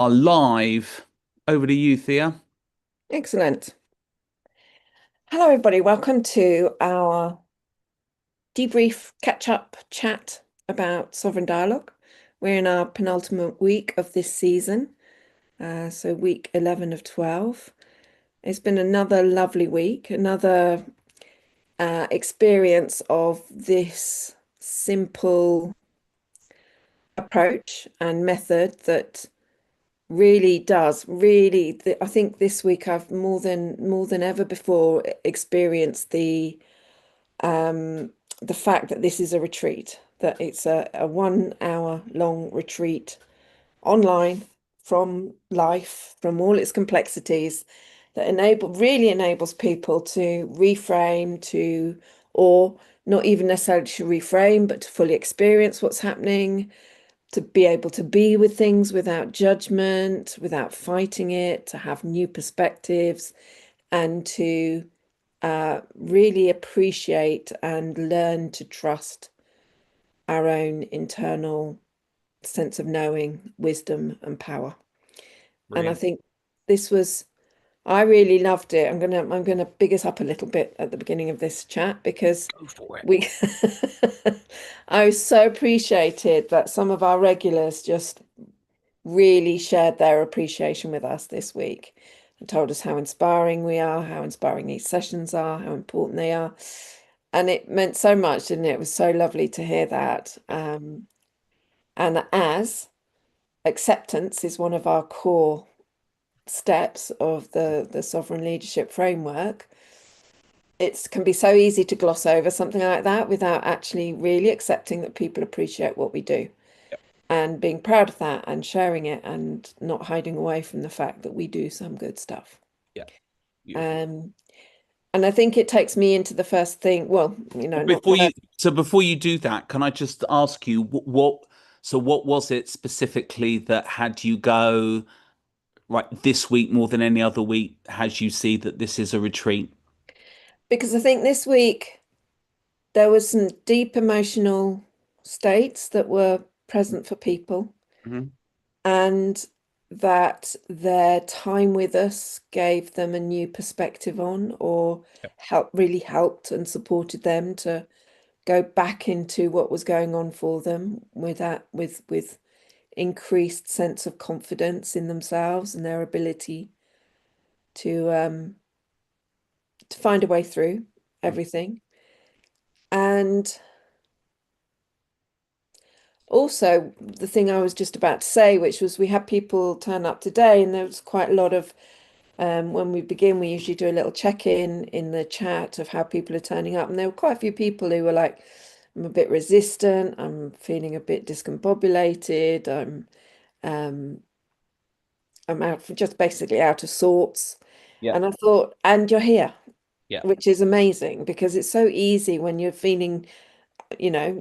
are live. Over to you, Thea. Excellent. Hello, everybody. Welcome to our debrief catch-up chat about sovereign dialogue. We're in our penultimate week of this season, so week 11 of 12. It's been another lovely week, another experience of this simple approach and method that really does I think this week I've more than ever before experienced um, the fact that this is a retreat, that it's a 1 hour long retreat online from life, from all its complexities, that really enables people to reframe or not even necessarily to reframe, but to fully experience what's happening, to be able to be with things without judgment, without fighting it, to have new perspectives, and to really appreciate and learn to trust our own internal sense of knowing, wisdom, and power. And I Brilliant. think this was, I really loved it. I'm gonna big us up a little bit at the beginning of this chat because Go for it. we I so appreciated that some of our regulars just really shared their appreciation with us this week and told us how inspiring we are, how inspiring these sessions are, how important they are. And it meant so much, didn't it? It was so lovely to hear that. And as acceptance is one of our core steps of the sovereign leadership framework, it can be so easy to gloss over something like that without actually really accepting that people appreciate what we do Yep. and being proud of that and sharing it and not hiding away from the fact that we do some good stuff. Yeah. Beautiful. Um, and I think it takes me into the first thing. Well, But not first. before you do that, can I just ask you what was it specifically that had you go right this week more than any other week? Has you see that this is a retreat? Because I think this week there was some deep emotional states that were present for people, Mhm. and that their time with us gave them a new perspective on, or Yep. helped and supported them to go back into what was going on for them with increased sense of confidence in themselves and their ability to find a way through Mm. everything. And also, the thing I was just about to say, which was we had people turn up today, and there was quite a lot of, when we begin, we usually do a little check-in in the chat of how people are turning up. And there were quite a few people who were like, I'm a bit resistant, I'm feeling a bit discombobulated, um, I'm just basically out of sorts. Yeah. And I thought, and you're here, Yeah. which is amazing because it's so easy when you're feeling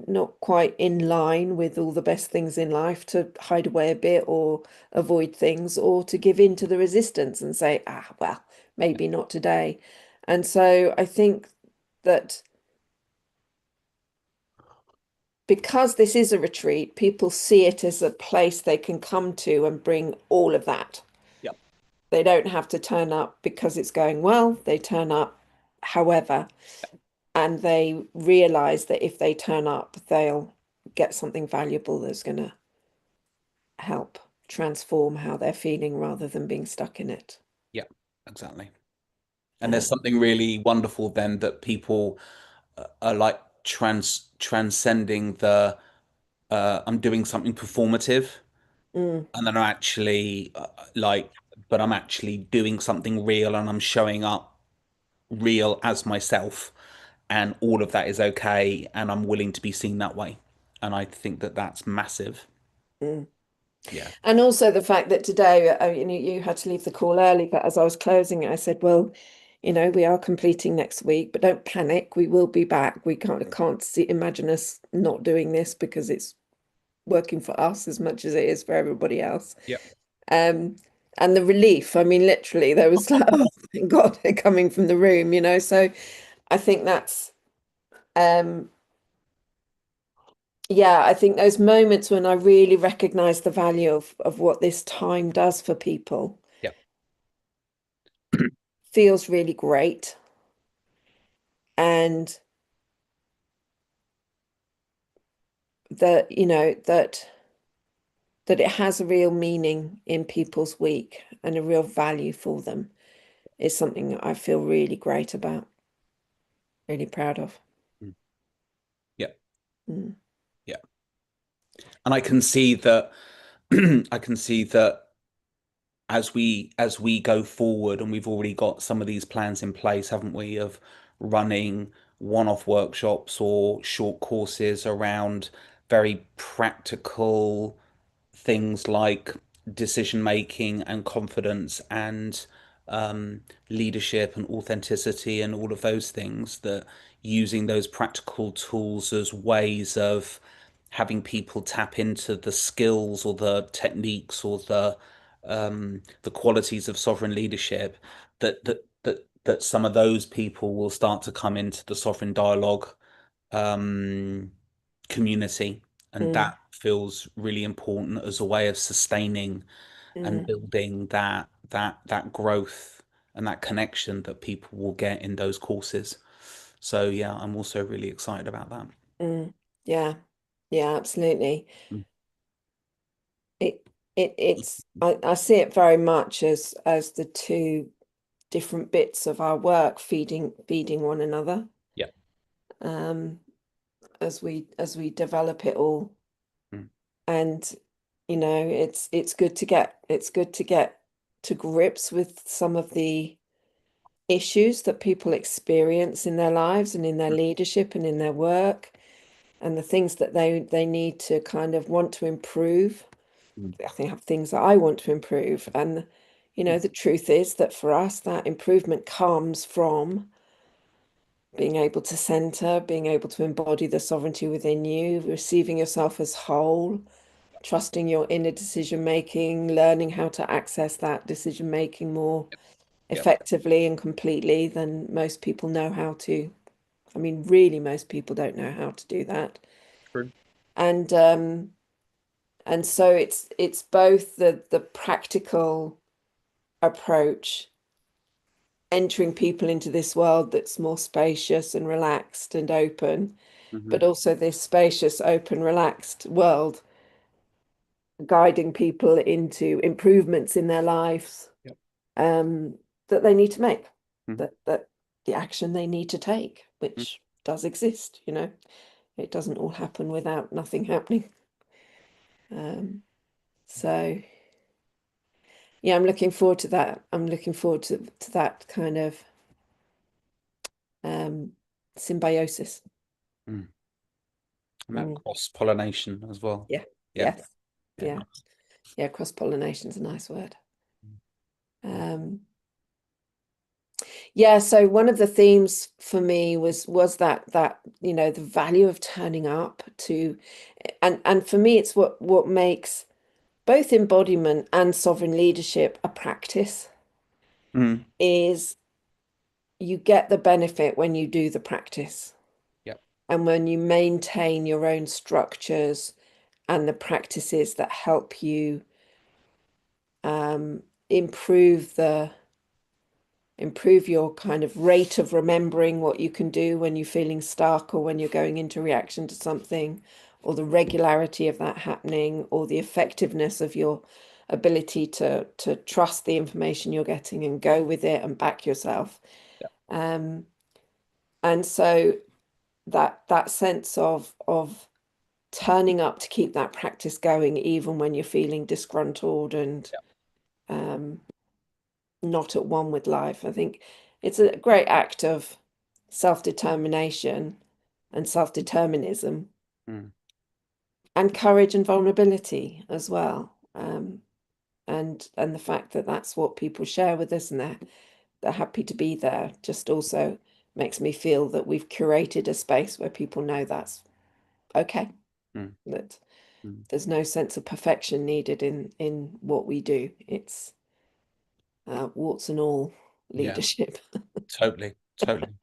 not quite in line with all the best things in life to hide away a bit or avoid things or to give in to the resistance and say, well, maybe not today. And so I think that because this is a retreat, people see it as a place they can come to and bring all of that. Yeah. They don't have to turn up because it's going well. They turn up however, and they realize that if they turn up, they'll get something valuable that's going to help transform how they're feeling rather than being stuck in it. Yeah. Exactly. And there's Um, something really wonderful then that people are like transcending the I'm doing something performative, mm, and then I'm actually like, but I'm actually doing something real, and I'm showing up real as myself, and all of that is okay, and I'm willing to be seen that way. And I think that that's massive. mm. Yeah. And also the fact that today, you had to leave the call early, but as I was closing it, I said, well, we are completing next week, but don't panic. We will be back. We can't imagine us not doing this because it's working for us as much as it is for everybody else. Yeah. Um, and the relief, I mean, literally, there was like, oh, thank God, they're coming from the room. So I think that's um, yeah, I think those moments when I really recognize the value of what this time does for people Yeah. feels really great. And that, that it has a real meaning in people's week and a real value for them is something that I feel really great about, really proud of. Mm. Yeah. Mm, Yeah. And I can see that I can see that as we go forward, and we've already got some of these plans in place, haven't we, of running one-off workshops or short courses around very practical things like decision making and confidence and leadership and authenticity and all of those things, that using those practical tools as ways of having people tap into the skills or the techniques or the qualities of sovereign leadership, that some of those people will start to come into the sovereign dialogue um, community, and mm, that feels really important as a way of sustaining and mm, building that growth and that connection that people will get in those courses. So yeah, I'm also really excited about that. mm. Yeah, yeah, absolutely. Mm. It I see it very much as the two different bits of our work feeding one another. Yeah. Um, as we develop it all. Mm. And it's good to get to grips with some of the issues that people experience in their lives and in their leadership and in their work and the things that they need to kind of want to improve. Mm. I think I have things that I want to improve. And Mm. the truth is that for us, that improvement comes from being able to center, being able to embody the sovereignty within you, receiving yourself as whole, trusting your inner decision making, learning how to access that decision making more Yeah. effectively and completely than most people know how to. I mean, really, most people don't know how to do that. True. And so it's both the practical approach, entering people into this world that's more spacious and relaxed and open, Hmm. but also this spacious, open, relaxed world guiding people into improvements in their lives Yeah. um, that they need to make, Hmm. that the action they need to take, which does exist, it doesn't all happen without nothing happening. Um, so yeah, I'm looking forward to that. I'm looking forward to that kind of um, symbiosis. Mm. And that Mm, cross pollination as well. yeah, Yeah. yes, Yeah. yeah, yeah. Cross-pollination is a nice word. Mm. Um, Yeah, so one of the themes for me was that the value of turning up to and for me it's what makes both embodiment and sovereign leadership a practice Mm. is you get the benefit when you do the practice Yeah. and when you maintain your own structures and the practices that help you um, improve your kind of rate of remembering what you can do when you're feeling stuck or when you're going into reaction to something, or the regularity of that happening, or the effectiveness of your ability to trust the information you're getting and go with it and back yourself. Yeah. Um, and so that sense of turning up to keep that practice going, even when you're feeling disgruntled and um, not at one with life. I think it's a great act of self-determination and self-determinism Mm. and courage and vulnerability as well. And the fact that that's what people share with us and they're happy to be there just also makes me feel that we've curated a space where people know that's okay, Mm. that Mm. there's no sense of perfection needed in what we do. It's warts and all Yeah. leadership. Totally. Totally.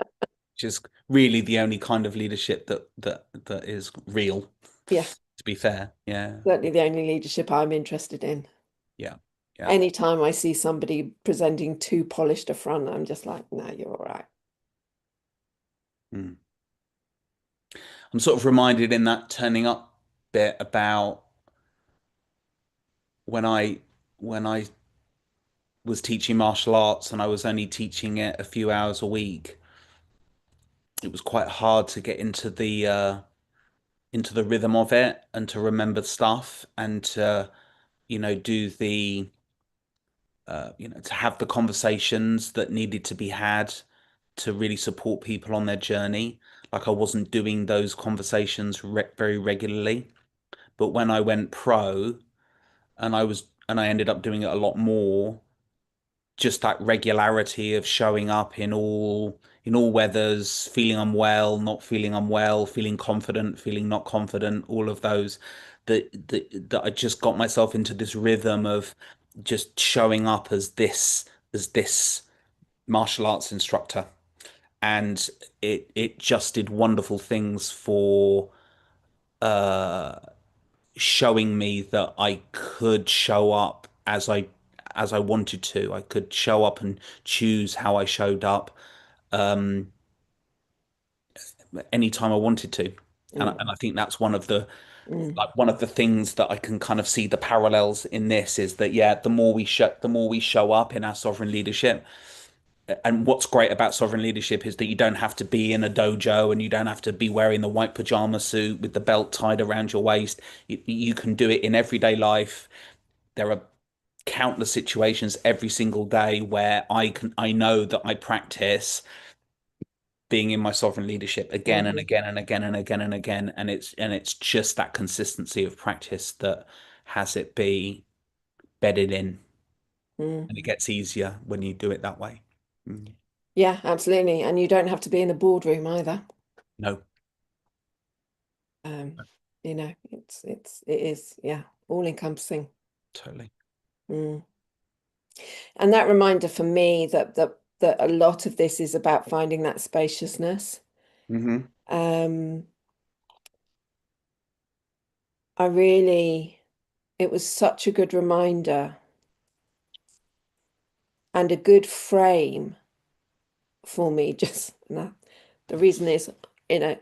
Which is really the only kind of leadership that is real. Yeah, To be fair, yeah, certainly the only leadership I'm interested in. yeah, yeah. Anytime I see somebody presenting too polished a front, I'm just like, no, you're all right. Mm. I'm sort of reminded in that turning up bit about when I was teaching martial arts and I was only teaching it a few hours a week. It was quite hard to get into the rhythm of it and to remember stuff and to, do the to have the conversations that needed to be had to really support people on their journey. Like I wasn't doing those conversations very regularly, but when I went pro and I ended up doing it a lot more, just that regularity of showing up in all weathers, feeling unwell, not feeling unwell, feeling confident, feeling not confident, all of those that I just got myself into this rhythm of just showing up as this martial arts instructor. And it just did wonderful things for uh showing me that I could show up as I wanted to. I could show up and choose how I showed up um, anytime I wanted to. Mm, And I think that's one of the mm, like one of the things that I can kind of see the parallels in this is that yeah, the more we show up in our sovereign leadership. And what's great about sovereign leadership is that you don't have to be in a dojo and you don't have to be wearing the white pajama suit with the belt tied around your waist. You can do it in everyday life. There are countless situations every single day where I know that I practice being in my sovereign leadership again and mhm, again and again and again and again, and it's just that consistency of practice that has it be bedded in, mm. and it gets easier when you do it that way. Mm. Yeah, absolutely. And you don't have to be in a boardroom either. No, Um, it is, yeah, all encompassing. totally. Mm. And that reminder for me that a lot of this is about finding that spaciousness. Hmm. Um, I really, it was such a good reminder and a good frame for me. Just no, the reason is, you know,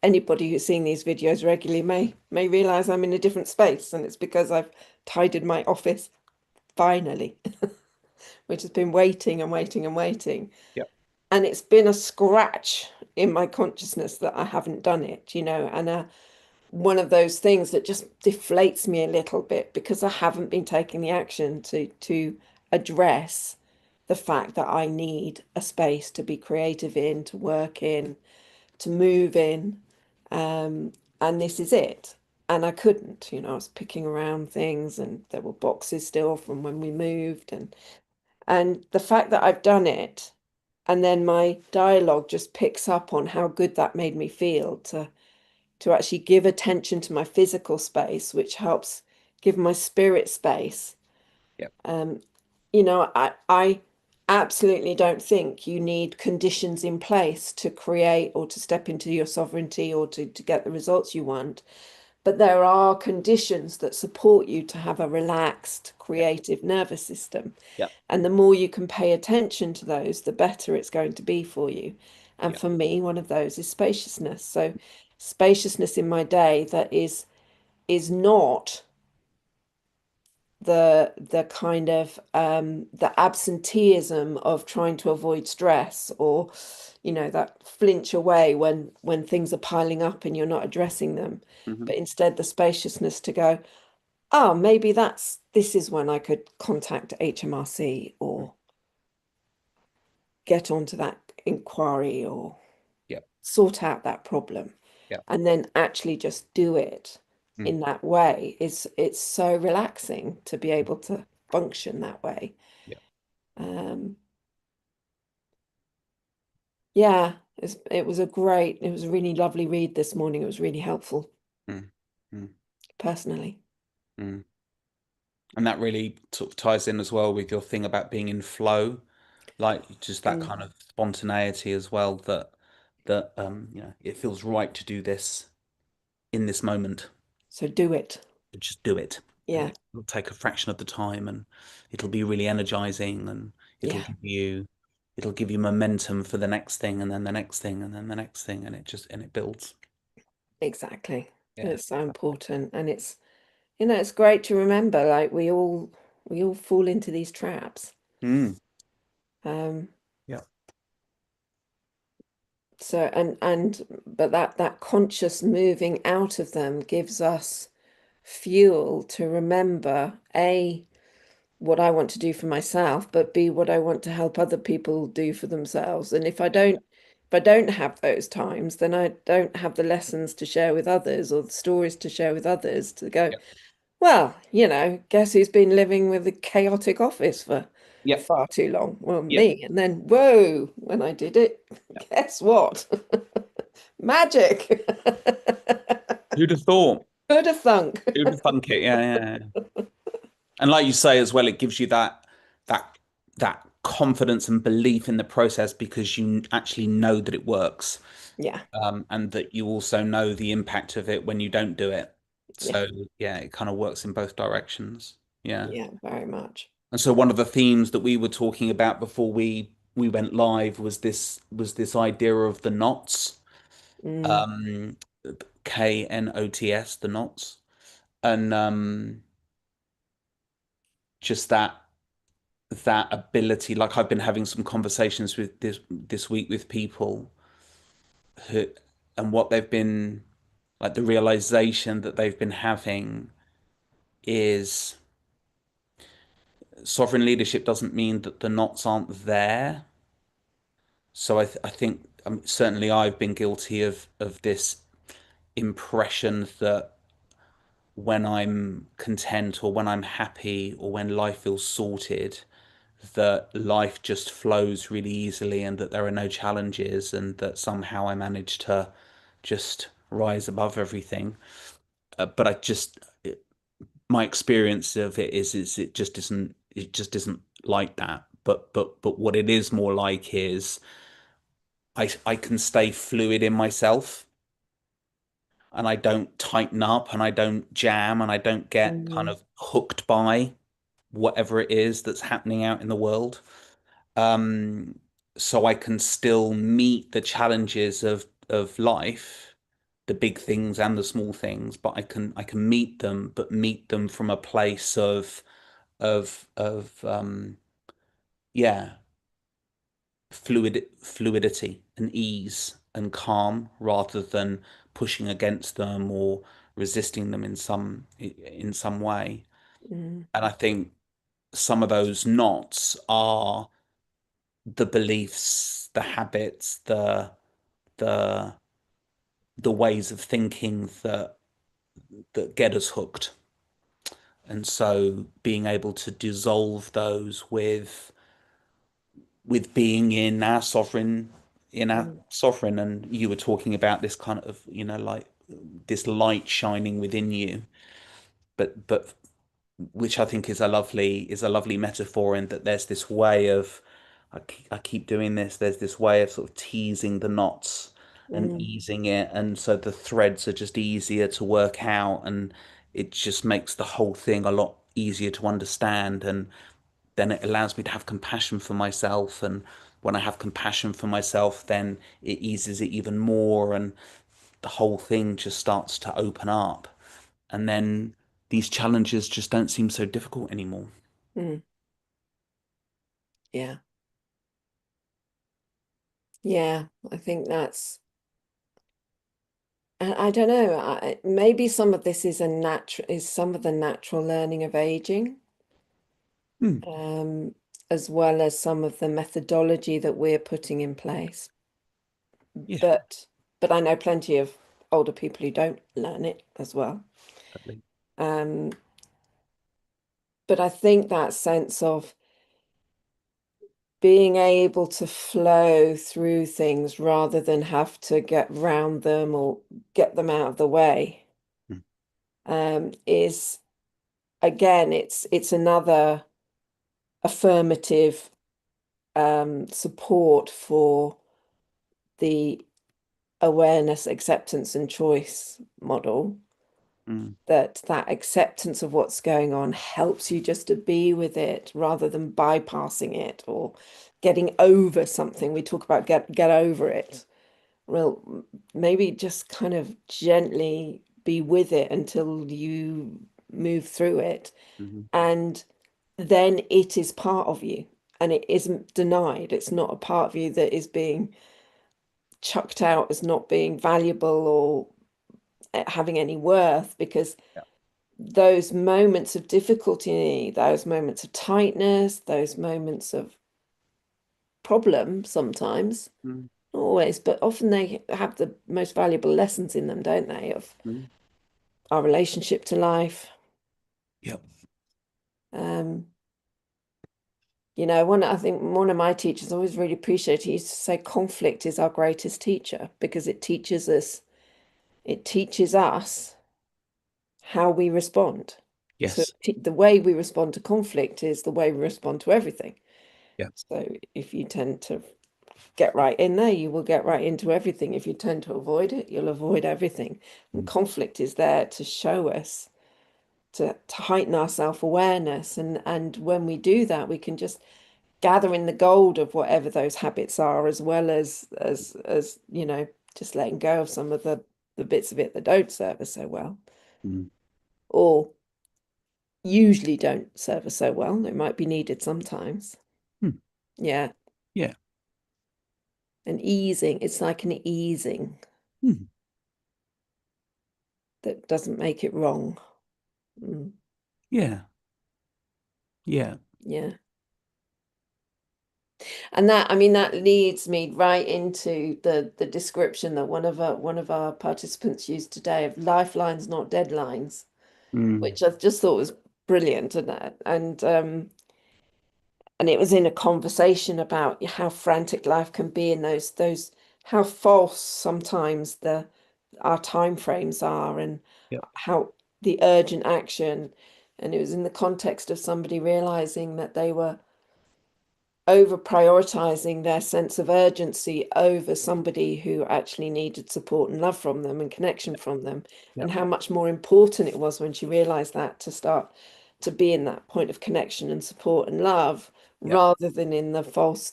anybody who's seen these videos regularly may realize I'm in a different space, and it's because I've tidied my office finally, which has been waiting and waiting and waiting. Yep. And it's been a scratch in my consciousness that I haven't done it, and one of those things that just deflates me a little bit because I haven't been taking the action to address the fact that I need a space to be creative in, to work in, to move in. Um, and this is it. And I couldn't, I was picking around things and there were boxes still from when we moved and the fact that I've done it and then my dialogue just picks up on how good that made me feel to actually give attention to my physical space, which helps give my spirit space. Yep. Um, I absolutely don't think you need conditions in place to create or to step into your sovereignty or to get the results you want. But there are conditions that support you to have a relaxed, Yep. creative nervous system. Yep. And the more you can pay attention to those, the better it's going to be for you. And Yep. for me, one of those is spaciousness. So spaciousness in my day that is not the kind of the absenteeism of trying to avoid stress or that flinch away when things are piling up and you're not addressing them, Hmm. but instead the spaciousness to go, oh, maybe this is when I could contact HMRC or get onto that inquiry or Yep. sort out that problem Yep. and then actually just do it Mm. in that way is it's so relaxing to be able to function that way. Yep. Um, yeah, it was a really lovely read this morning. It was really helpful Mm. Mm. personally. Mm. And that really sort of ties in as well with your thing about being in flow, like just that Mm, kind of spontaneity as well, that it feels right to do this in this moment. So do it. Just do it, and Yeah, it'll take a fraction of the time, and it'll be really energizing, and it'll yeah, give you it'll give you momentum for the next thing, and then the next thing, and then the next thing, and it builds. exactly. Yeah. It's so important. And it's, it's great to remember, like we all fall into these traps. Mm. Um, Yeah. so but that conscious moving out of them gives us fuel to remember A, what I want to do for myself, but B, what I want to help other people do for themselves. And if I don't have those times, then I don't have the lessons to share with others or the stories to share with others to go, Yeah. well, guess who's been living with a chaotic office for Yeah. far too long? Well, Yeah. me. And then, whoa, when I did it, guess what? Magic. Who'd have thought? Who'd have thunk? Who'd have thunk it? Yeah, yeah, yeah. And like you say as well, it gives you that that confidence and belief in the process because you actually know that it works, Yeah, and that you also know the impact of it when you don't do it. yeah, So yeah, it kind of works in both directions. Yeah. yeah, very much. And so one of the themes that we were talking about before we went live was this idea of the knots, Mm, um, KNOTS, the knots, and just that ability. Like I've been having some conversations with this week with people who and what they've been like the realization that they've been having is sovereign leadership doesn't mean that the knots aren't there. So I think certainly I've been guilty of this impression that when I'm content or when I'm happy or when life feels sorted, that life just flows really easily and that there are no challenges and that somehow I manage to just rise above everything. But my experience of it is it just isn't like that. But what it is more like is I can stay fluid in myself and I don't tighten up and I don't jam and I don't get kind mm, of hooked by whatever it is that's happening out in the world. Um, so I can still meet the challenges of life, the big things and the small things, but I can meet them, but meet them from a place of yeah, fluidity and ease and calm rather than pushing against them or resisting them in some way. mm, And I think some of those knots are the beliefs, the habits, the the ways of thinking that get us hooked. And so being able to dissolve those with being in our mm, sovereign, and you were talking about this kind of like this light shining within you, but which I think is a lovely metaphor in that there's this way of I keep doing this. There's this way of sort of teasing the knots and mm, easing it, and so the threads are just easier to work out, and it just makes the whole thing a lot easier to understand. And then it allows me to have compassion for myself, and when I have compassion for myself, then it eases it even more, and the whole thing just starts to open up, and then these challenges just don't seem so difficult anymore. mm. Yeah. Yeah, I think I don't know, maybe some of this is some of the natural learning of aging, Hmm. um, as well as some of the methodology that we're putting in place. Yeah, But but I know plenty of older people who don't learn it as well. totally. Um, but I think that sense of being able to flow through things rather than have to get round them or get them out of the way, Hmm. is again, it's another affirmative support for the awareness, acceptance, and choice model, mm, that acceptance of what's going on helps you just to be with it rather than bypassing it or getting over something. We talk about get over it. Well, maybe just kind of gently be with it until you move through it. mhm, And then it is part of you and it isn't denied. It's not a part of you that is being chucked out as not being valuable or having any worth, because yeah, those moments of difficulty, those moments of tightness, those moments of problem sometimes, mm, not always, but often they have the most valuable lessons in them, don't they? Of mm, our relationship to life. yeah, Um, I think one of my teachers I always really appreciated, he used to say conflict is our greatest teacher because it teaches us how we respond. So yes, the way we respond to conflict is the way we respond to everything. yeah, So if you tend to get right in there, you will get right into everything. If you tend to avoid it, you'll avoid everything. And mm, conflict is there to show us, to heighten our self-awareness. And when we do that, we can just gather in the gold of whatever those habits are, as well as just letting go of some of the bits of it that don't serve us so well, mm, or usually don't serve us so well. It might be needed sometimes. mm, Yeah. yeah, An easing. It's like an easing mm, that doesn't make it wrong. Mm, yeah, yeah, yeah. And that, I mean, that leads me right into the description that one of our participants used today of lifelines, not deadlines, mm, which I just thought was brilliant. And it was in a conversation about how frantic life can be in those how false sometimes the our time frames are, and yeah, how the urgent action. And it was in the context of somebody realizing that they were over prioritizing their sense of urgency over somebody who actually needed support and love from them and connection from them, yeah, and how much more important it was when she realized that to start to be in that point of connection and support and love yeah, rather than in the false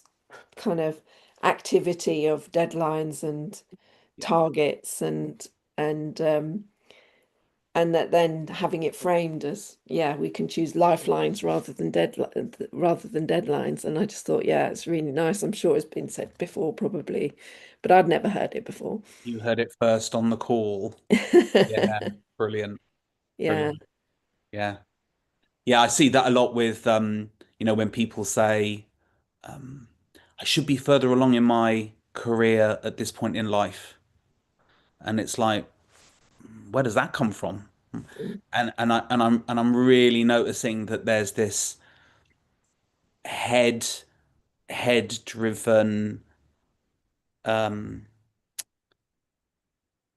kind of activity of deadlines and yeah, targets and that then having it framed as, yeah, we can choose lifelines rather than deadlines. And I just thought, yeah, it's really nice. I'm sure it's been said before probably, but I'd never heard it before. you heard it first on the call. Yeah, brilliant, Yeah. brilliant. Yeah. Yeah, I see that a lot with when people say, um, I should be further along in my career at this point in life. And it's like, where does that come from? And I'm really noticing that there's this head head driven um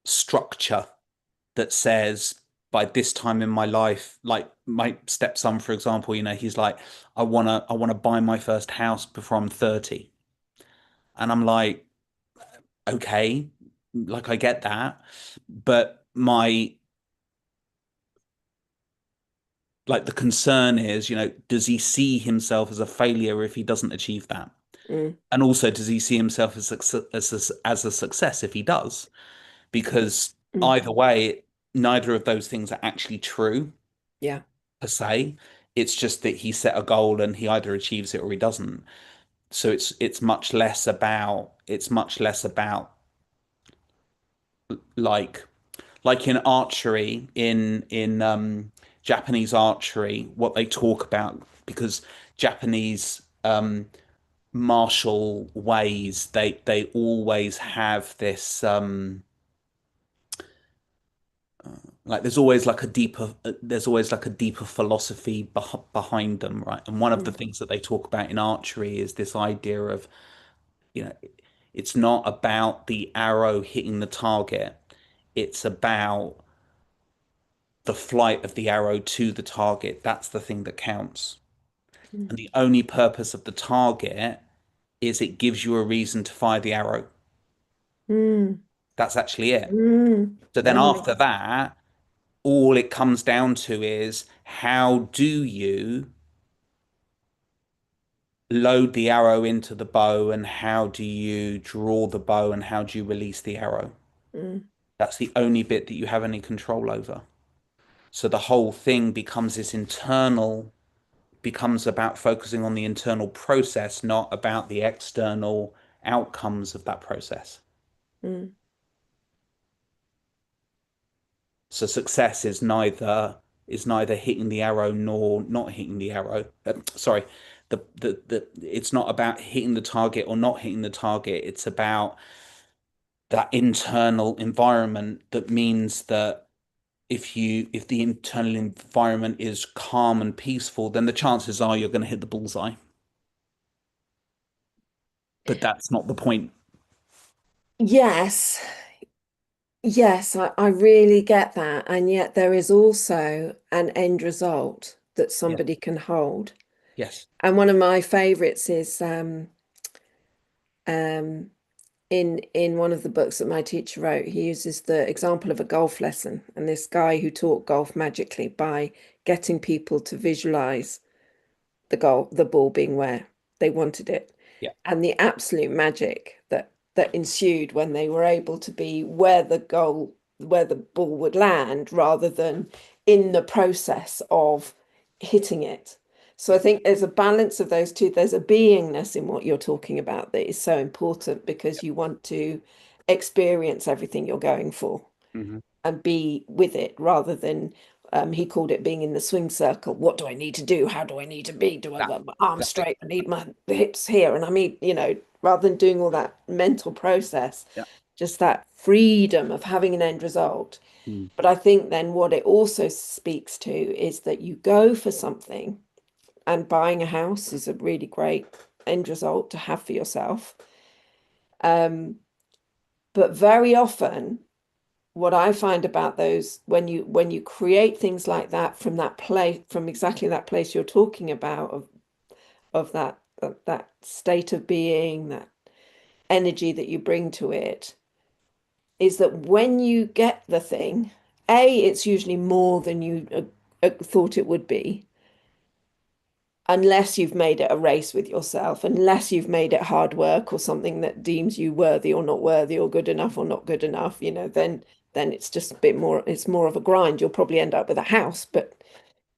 structure that says by this time in my life, like my stepson, for example, he's like, I wanna buy my first house before I'm 30. And I'm like, okay, like I get that. But my like the concern is, does he see himself as a failure if he doesn't achieve that? Mm, And also, does he see himself as a success if he does? Because mm. either way, neither of those things are actually true Yeah. per se. It's just that he set a goal and he either achieves it or he doesn't. So it's much less about like in archery in Japanese archery, what they talk about, because Japanese martial ways, they always have this like there's always like a deeper philosophy behind them, right? And one of the Mm, things that they talk about in archery is this idea of, you know it's not about the arrow hitting the target, it's about the flight of the arrow to the target. That's the thing that counts. mm, And the only purpose of the target is it gives you a reason to fire the arrow. mm. That's actually it. Mm. So then That makes after that, all it comes down to is how do you load the arrow into the bow and how do you draw the bow and how do you release the arrow? mm, That's the only bit that you have any control over. So the whole thing becomes this internal, becomes about focusing on the internal process, not about the external outcomes of that process. mm, So success is neither hitting the arrow nor not hitting the arrow. Sorry, the it's not about hitting the target or not hitting the target. It's about that internal environment that means that if the internal environment is calm and peaceful, then the chances are you're going to hit the bullseye. But that's not the point. yes. Yes, I really get that. And yet there is also an end result that Yeah. somebody can hold. Yes. And one of my favorites is um, in one of the books that my teacher wrote, he uses the example of a golf lesson and this guy who taught golf magically by getting people to visualize the ball being where they wanted it, Yeah. and the absolute magic that ensued when they were able to be where the ball would land rather than in the process of hitting it. So I Yeah. think there's a balance of those two. There's a beingness in what you're talking about that is so important because you want to experience everything you're going for Hmm. and be with it rather than he called it being in the swing circle. What do I need to do? How do I need to be? Do I That want my arms exactly. straight? I need my hips here. And I mean, rather than doing all that mental process, Yeah. just that freedom of having an end result. Mm. But I think then what it also speaks to is that you go for something, and buying a house is a really great end result to have for yourself. Um, but very often what I find about those when you create things like that from that place, from exactly that place you're talking about of that state of being, that energy that you bring to it, is that when you get the thing, A, it's usually more than you thought it would be, unless you've made it a race with yourself, unless you've made it hard work or something that deems you worthy or not worthy or good enough or not good enough, then it's just a bit more, it's more of a grind. You'll probably end up with a house, but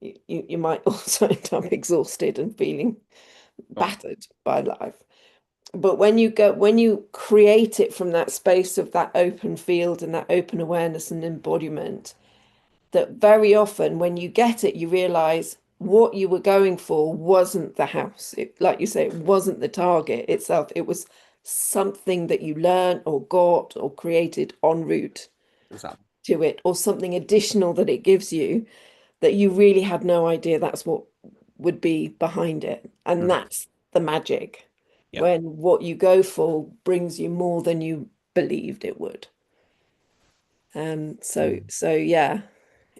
you might also end up exhausted and feeling Right. battered by life. But when you create it from that space of that open field and that open awareness and embodiment, that very often when you get it, you realize what you were going for wasn't the house. Like you say, it wasn't the target itself. It was something that you learned or got or created en route Exactly. to it, or something additional that it gives you that you really had no idea that's what would be behind it. And Mhm. that's the magic Yeah. when what you go for brings you more than you believed it would. Mm. So yeah,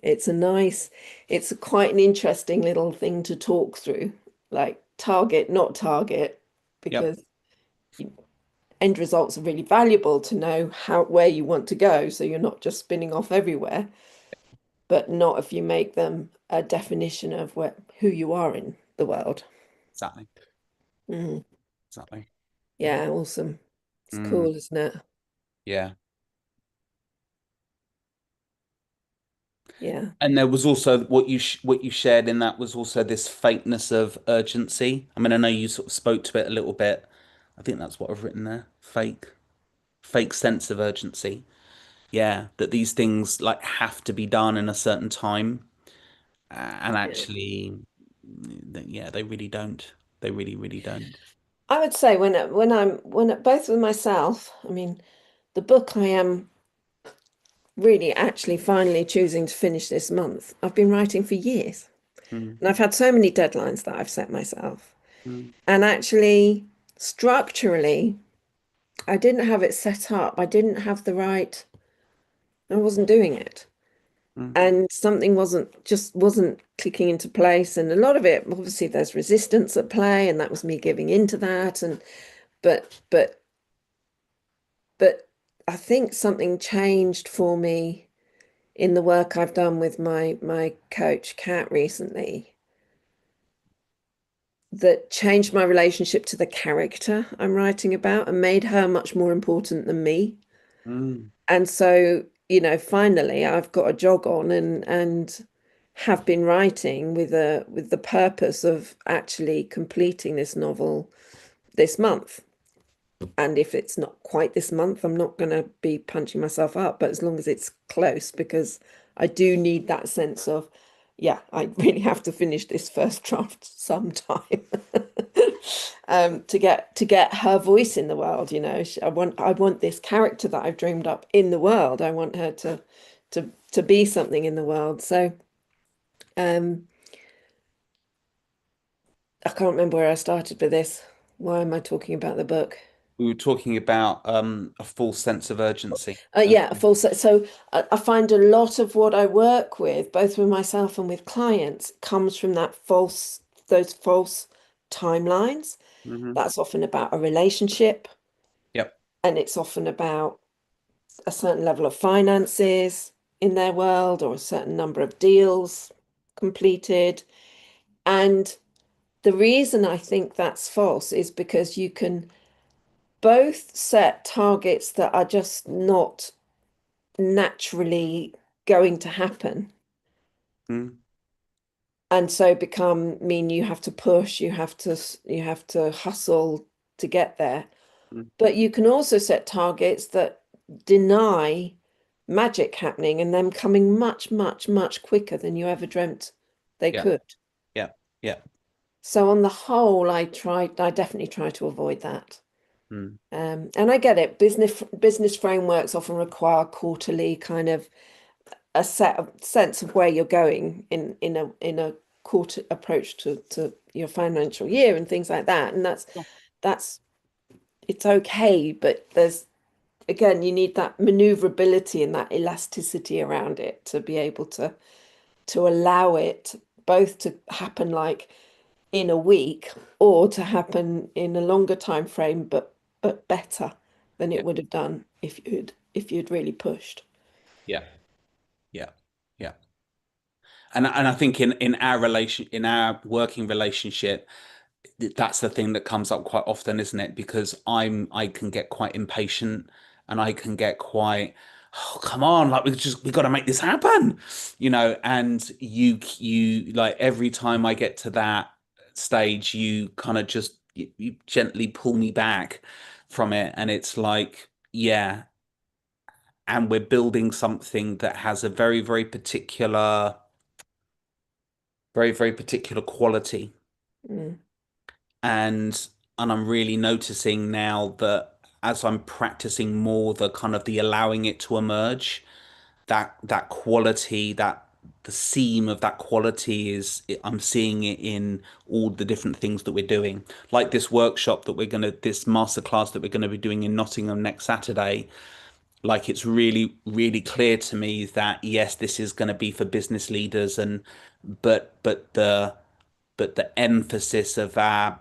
it's a nice, it's a quite an interesting little thing to talk through, like target, not target, Yep. because end results are really valuable to know how where you want to go, so you're not just spinning off everywhere, but not if you make them a definition of who you are in the world. Exactly. Mm, Exactly. yeah, awesome. It's Mm. cool, isn't it? Yeah. Yeah, And there was also what you shared in that was also this fakeness of urgency. I mean, I know you sort of spoke to it a little bit. I think that's what I've written there. Fake sense of urgency. Yeah, that these things like have to be done in a certain time, and yeah. actually, yeah, they really don't. They really, really don't. I would say both with myself, I mean, the book I am really actually finally choosing to finish this month. I've been writing for years, Mm, and I've had so many deadlines that I've set myself. mm, And actually, structurally, I didn't have it set up. I didn't have the right, I wasn't doing it. mm. And something wasn't clicking into place. And a lot of it, obviously, there's resistance at play, and that was me giving into that. And but but but I think something changed for me in the work I've done with my coach, Kat, recently that changed my relationship to the character I'm writing about and made her much more important than me. Mm. And so, finally I've got a jog on and have been writing with the purpose of actually completing this novel this month. And if it's not quite this month, I'm not going to be punching myself up, but as long as it's close, because I do need that sense of, yeah, I really have to finish this first draft sometime. To get her voice in the world, I want this character that I've dreamed up in the world. I want her to be something in the world. So um I can't remember where I started with this. Why am I talking about the book? We were talking about a false sense of urgency. Yeah, full set. So I find a lot of what I work with, both with myself and with clients, comes from those false timelines. Hmm. That's often about a relationship, Yep. and it's often about a certain level of finances in their world or a certain number of deals completed. And the reason I think that's false is because you can both set targets that are just not naturally going to happen Mm. and so become mean you have to push, you have to hustle to get there. Mm. But you can also set targets that deny magic happening and them coming much, much, much quicker than you ever dreamt they Yeah. could. Yeah. Yeah. So on the whole, I definitely try to avoid that. Mm. And I get it. Business frameworks often require quarterly kind of a sense of where you're going in a quarter approach to your financial year and things like that. And that's it's okay, but there's again, you need that maneuverability and that elasticity around it to be able to allow it both to happen like in a week or to happen in a longer time frame, but better than Yeah. it would have done if you'd really pushed. Yeah. Yeah. Yeah. And I think in our working relationship, that's the thing that comes up quite often, isn't it? Because I can get quite impatient and I can get quite, oh, come on, like we got to make this happen, and you like every time I get to that stage, you kind of just you gently pull me back from it, and it's like, yeah, and we're building something that has a very, very particular quality. Mm, And I'm really noticing now that as I'm practicing more the kind of the allowing it to emerge, that quality, that the seam of that quality I'm seeing it in all the different things that we're doing. Like this masterclass that we're gonna be doing in Nottingham next Saturday. Like it's really, really clear to me that yes, this is going to be for business leaders, and but the emphasis of our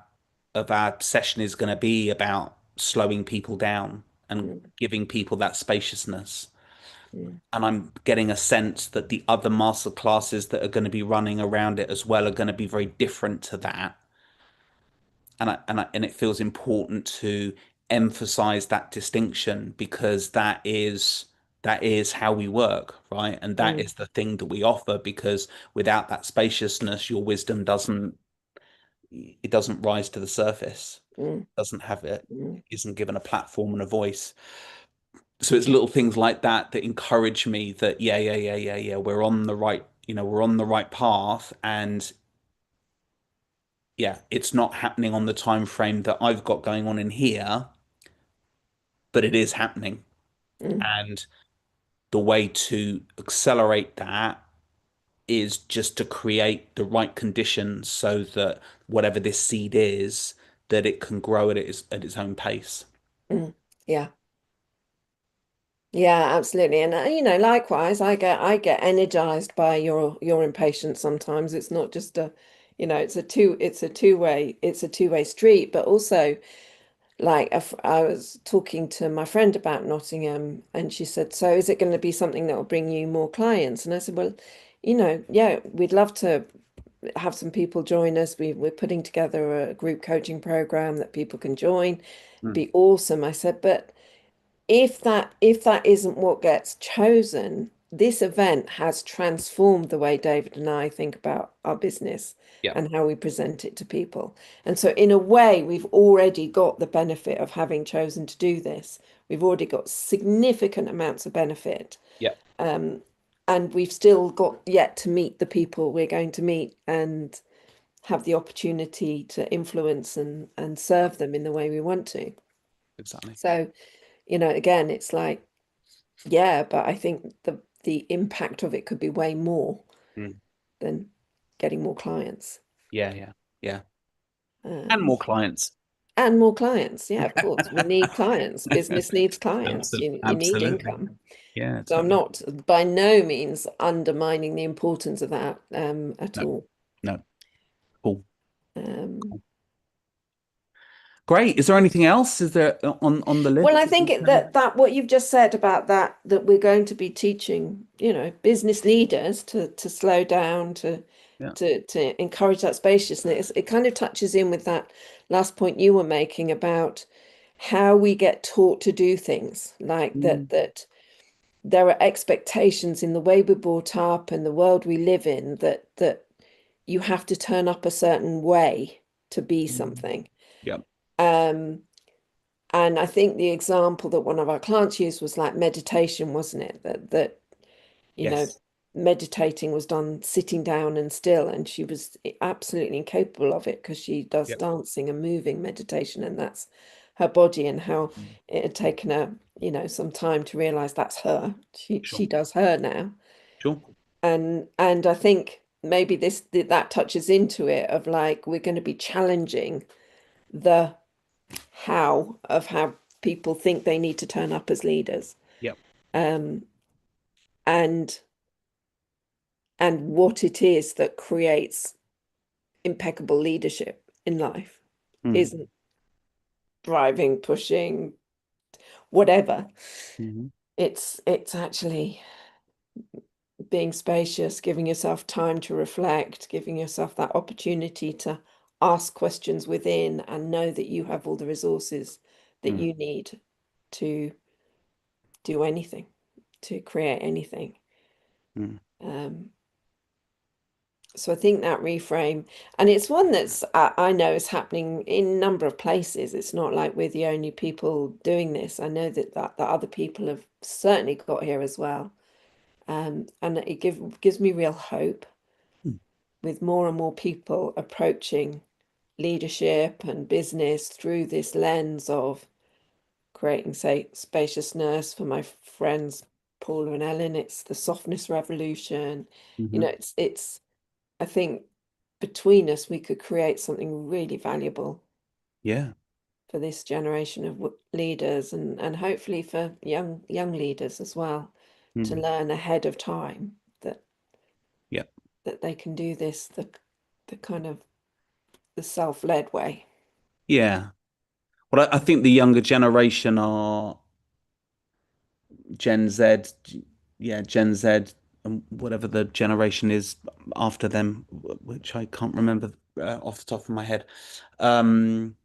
session is going to be about slowing people down and mm, giving people that spaciousness. mm, And I'm getting a sense that the other master classes that are going to be running around it as well are going to be very different to that. And it feels important to emphasize that distinction because that is how we work, right? And that mm, is the thing that we offer because without that spaciousness, your wisdom doesn't rise to the surface, mm, doesn't have it, mm, isn't given a platform and a voice. So it's little things like that that encourage me that yeah, yeah, yeah, yeah, yeah, we're on the right path, and yeah, it's not happening on the time frame that I've got going on in here, but it is happening. mm, And the way to accelerate that is just to create the right conditions so that whatever this seed is, that it can grow at its own pace. mm. Yeah. Yeah, absolutely. And likewise, I get energized by your impatience sometimes. It's not just it's a two-way street, but also like I was talking to my friend about Nottingham, and she said, "So is it going to be something that will bring you more clients?" And I said, "Well, yeah, we'd love to have some people join us. We're putting together a group coaching program that people can join. Mm. Be awesome." I said, "But if that isn't what gets chosen, this event has transformed the way David and I think about our business Yeah. and how we present it to people. And so in a way, we've already got the benefit of having chosen to do this. We've already got significant amounts of benefit. Yeah. Um, and we've still got yet to meet the people we're going to meet and have the opportunity to influence and serve them in the way we want to. Exactly. So, again, it's like, yeah, but I think the impact of it could be way more Mm. than getting more clients. Yeah. Yeah. Yeah. And Um, more clients. and more clients. Yeah, of course. We need clients. Business needs clients. You need Absolutely. income. Yeah, So I'm totally. not by no means undermining the importance of that at No, all. no. Cool. Um, Cool. Great. Is there anything else? Is there on the list Well, I that think you can? that what you've just said about that we're going to be teaching, business leaders to slow down, Yeah. to encourage that spaciousness. It kind of touches in with that last point you were making about how we get taught to do things, like Mm. that there are expectations in the way we're brought up and the world we live in that you have to turn up a certain way to be Mm. something. Yeah. Um, and I think the example that one of our clients used was like meditation, wasn't it? That you know, Yes. meditating was done sitting down and still, and she was absolutely incapable of it because she does Yep. dancing and moving meditation, and that's her body, and how Mm. it had taken her, some time to realize that's her. Sure. She does her now, Sure. and I think maybe that touches into it of like we're going to be challenging the how people think they need to turn up as leaders, Yep. um, and what it is that creates impeccable leadership in life Mm. isn't driving, pushing, whatever. Mhm. It's actually being spacious, giving yourself time to reflect, giving yourself that opportunity to ask questions within and know that you have all the resources that Mm. you need to do anything, to create anything. Mm. Um, so I think that reframe, and it's one that's I know is happening in a number of places. It's not like we're the only people doing this. I know that other people have certainly got here as well. And it gives me real hope Mm. with more and more people approaching leadership and business through this lens of creating, say, spaciousness. For my friends Paula and Ellen, it's the softness revolution. Mhm. It's I think between us we could create something really valuable Yeah. for this generation of leaders, and hopefully for young leaders as well, to Mm. learn ahead of time Yep. that they can do this the kind of the self-led way. Yeah. Well, I think the younger generation are Gen Z, yeah, Gen Z, and whatever the generation is after them, which I can't remember off the top of my head. Um,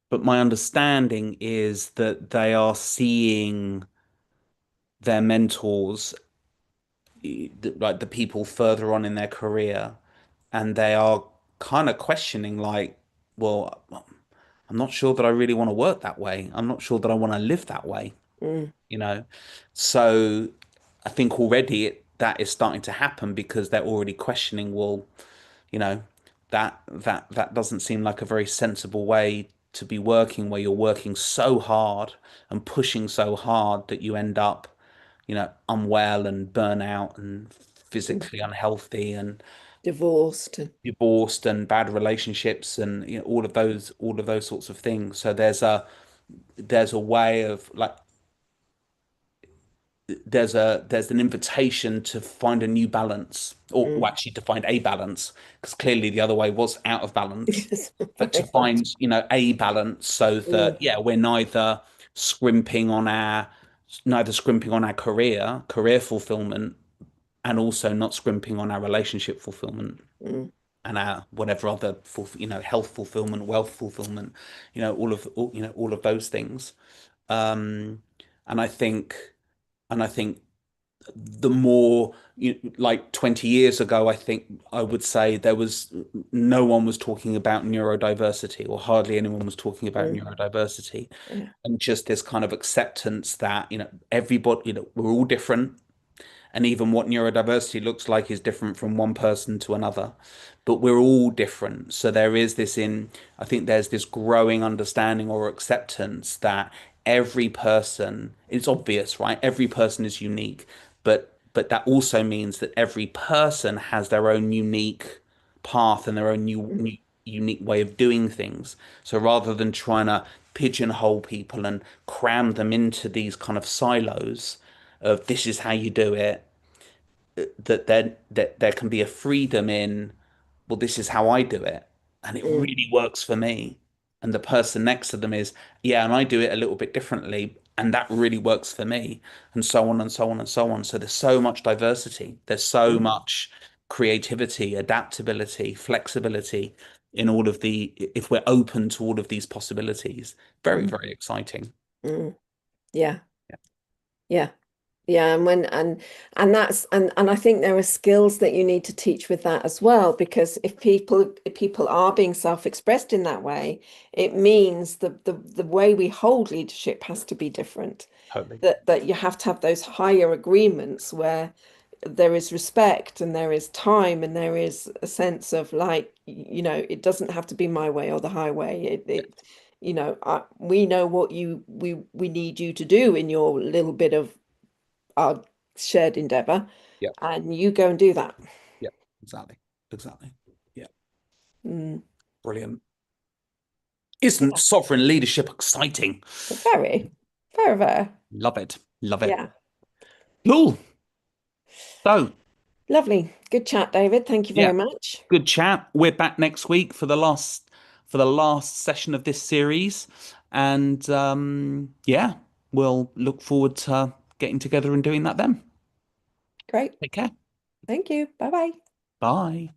but my understanding is that they are seeing their mentors, like the people further on in their career, and they are kind of questioning, like, well, I'm not sure that I really want to work that way. I'm not sure that I want to live that way, Mm, you know? So I think already that is starting to happen because they're already questioning, well, you know, that doesn't seem like a very sensible way to be working, where you're working so hard and pushing so hard that you end up, unwell and burn out and mm. physically unhealthy and Divorced and divorced and bad relationships and all of those sorts of things. So there's a way of like there's an invitation to find a new balance, or well, Mm. actually to find a balance, because clearly the other way was out of balance. Yes, But to very much. find, a balance so that, Mm, yeah, we're scrimping on our neither scrimping on our career fulfillment, and also not scrimping on our relationship fulfillment mm, and our whatever other health fulfillment, wealth fulfillment, all of those things. Um, and I think and I think the more like 20 years ago, I think I would say there was no one was talking about neurodiversity, or hardly anyone was talking about mm. neurodiversity, Yeah. and just this kind of acceptance that everybody, we're all different, and even what neurodiversity looks like is different from one person to another, but we're all different. So I think there's this growing understanding or acceptance that every person, it's obvious, right? Every person is unique, but that also means that every person has their own unique path and their own Mm, unique way of doing things. So rather than trying to pigeonhole people and cram them into these kind of silos of this is how you do it, that there can be a freedom in, well, this is how I do it, and it mm, really works for me. And the person next to them is, yeah, and I do it a little bit differently, and that really works for me, and so on and so on and so on. So there's so much diversity, there's so mm, much creativity, adaptability, flexibility in all of if we're open to all of these possibilities. Very, mm, very exciting. mm. Yeah. Yeah, Yeah. Yeah, and that's and I think there are skills that you need to teach with that as well, because if people are being self-expressed in that way, it means the way we hold leadership has to be different. totally. That you have to have those higher agreements where there is respect and there is time and there is a sense of like, it doesn't have to be my way or the highway. Yeah, We know what we need you to do in your little bit of our shared endeavor, yeah, and you go and do that. yeah, exactly, exactly. Yeah, Mm, brilliant. Isn't yeah, sovereign leadership exciting? very, very, very. Love it. Love it. Yeah, Cool. So, lovely. Good chat, David. Thank you yeah, very much. good chat. We're back next week for the last session of this series. And yeah, we'll look forward to getting together and doing that then. Great. Take care. Thank you. Bye bye. Bye.